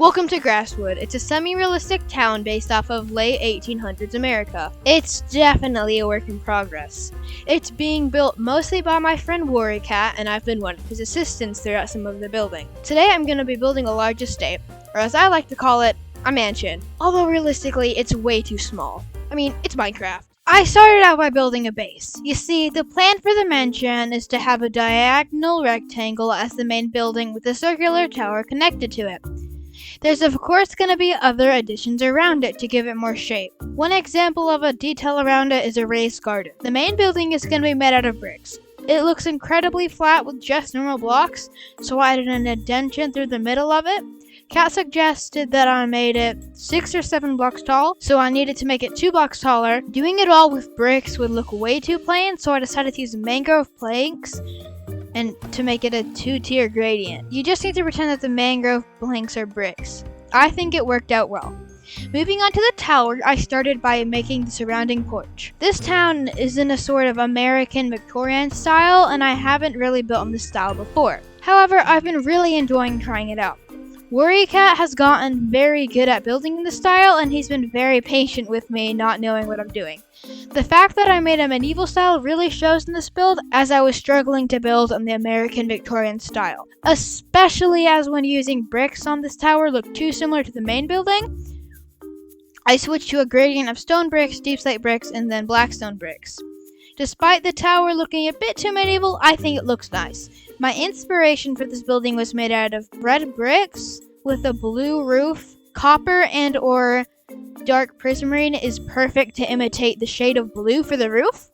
Welcome to Grasswood. It's a semi-realistic town based off of late 1800s America. It's definitely a work in progress. It's being built mostly by my friend Cat, and I've been one of his assistants throughout some of the building. Today I'm going to be building a large estate, or as I like to call it, a mansion. Although realistically, it's way too small. I mean, it's Minecraft. I started out by building a base. You see, the plan for the mansion is to have a diagonal rectangle as the main building with a circular tower connected to it. There's of course going to be other additions around it to give it more shape. One example of a detail around it is a raised garden. The main building is going to be made out of bricks. It looks incredibly flat with just normal blocks, so I added an indentation through the middle of it. Kat suggested that I made it 6 or 7 blocks tall, so I needed to make it 2 blocks taller. Doing it all with bricks would look way too plain, so I decided to use mangrove planks and to make it a 2-tier gradient. You just need to pretend that the mangrove planks are bricks. I think it worked out well. Moving on to the tower, I started by making the surrounding porch. This town is in a sort of American Victorian style, and I haven't really built in this style before. However, I've been really enjoying trying it out. Cat has gotten very good at building in this style, and he's been very patient with me not knowing what I'm doing. The fact that I made a medieval style really shows in this build, as I was struggling to build in the American Victorian style. Especially as when using bricks on this tower looked too similar to the main building, I switched to a gradient of stone bricks, deep slate bricks, and then blackstone bricks. Despite the tower looking a bit too medieval, I think it looks nice. My inspiration for this building was made out of red bricks with a blue roof. Copper and or dark prismarine is perfect to imitate the shade of blue for the roof.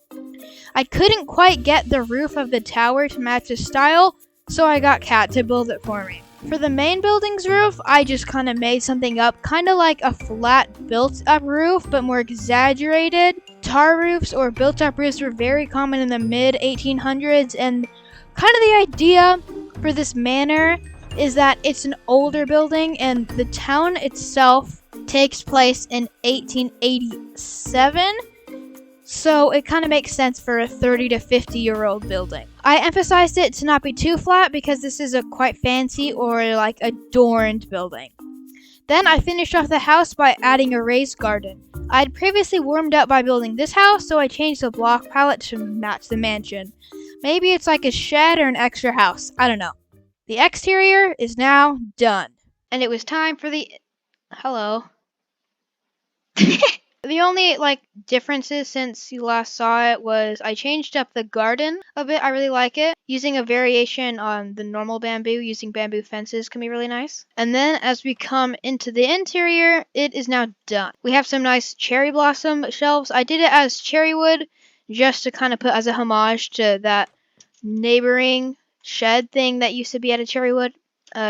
I couldn't quite get the roof of the tower to match the style, so I got Kat to build it for me. For the main building's roof, I just kind of made something up, kind of like a flat built-up roof, but more exaggerated. Tar roofs or built-up roofs were very common in the mid-1800s, and kind of the idea for this manor is that it's an older building, and the town itself takes place in 1887, so it kind of makes sense for a 30 to 50-year-old building. I emphasized it to not be too flat because this is a quite fancy or like adorned building. Then I finished off the house by adding a raised garden. I'd previously warmed up by building this house, so I changed the block palette to match the mansion. Maybe it's like a shed or an extra house, I don't know. The exterior is now done. And it was time for the... Hello. The only, differences since you last saw it was I changed up the garden a bit. I really like it. Using a variation on the normal bamboo, using bamboo fences can be really nice. And then as we come into the interior, it is now done. We have some nice cherry blossom shelves. I did it as cherry wood just to kind of put as a homage to that neighboring shed thing that used to be at a cherry wood.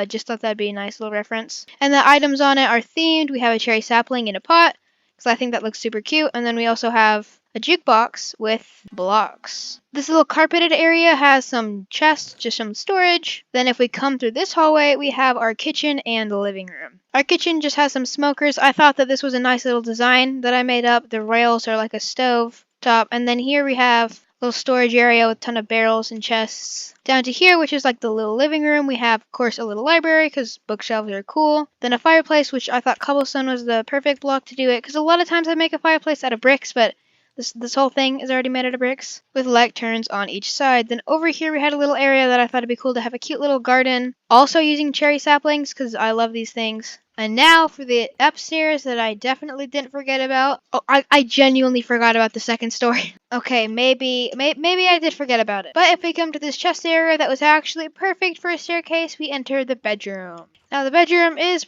Just thought that'd be a nice little reference. And the items on it are themed. We have a cherry sapling in a pot, because I think that looks super cute. And then we also have a jukebox with blocks. This little carpeted area has some chests, just some storage. Then if we come through this hallway, we have our kitchen and the living room. Our kitchen just has some smokers. I thought that this was a nice little design that I made up. The rails are like a stove top. And then here we have a little storage area with a ton of barrels and chests. Down to here, which is like the little living room, we have, of course, a little library because bookshelves are cool. Then a fireplace, which I thought cobblestone was the perfect block to do it, because a lot of times I make a fireplace out of bricks, but this whole thing is already made out of bricks with lecterns on each side. Then over here we had a little area that I thought it'd be cool to have a cute little garden, also using cherry saplings because I love these things. And now for the upstairs that I definitely didn't forget about. Oh, I genuinely forgot about the second story. Okay, maybe I did forget about it. But if we come to this chest area that was actually perfect for a staircase, we enter the bedroom. Now the bedroom is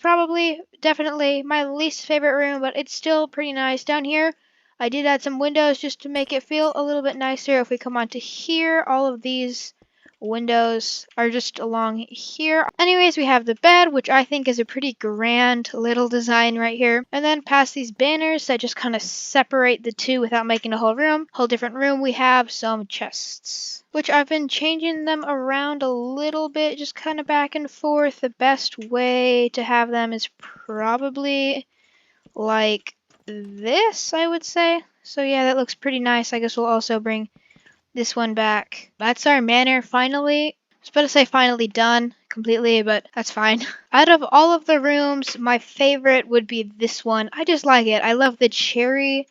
definitely my least favorite room, but it's still pretty nice. Down here, I did add some windows just to make it feel a little bit nicer. If we come onto here, all of these windows are just along here. Anyways, we have the bed, which I think is a pretty grand little design right here. And then past these banners that just kind of separate the two without making a whole different room, we have some chests, which I've been changing them around a little bit, just kind of back and forth. The best way to have them is probably like this, I would say. So yeah, that looks pretty nice. I guess we'll also bring this one back. That's our manor finally. I was about to say finally done. completely, but that's fine. Out of all of the rooms, my favorite would be this one. I just like it. I love the cherry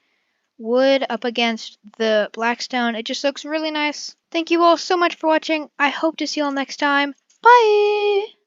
wood up against the black stone. It just looks really nice. Thank you all so much for watching. I hope to see you all next time. Bye!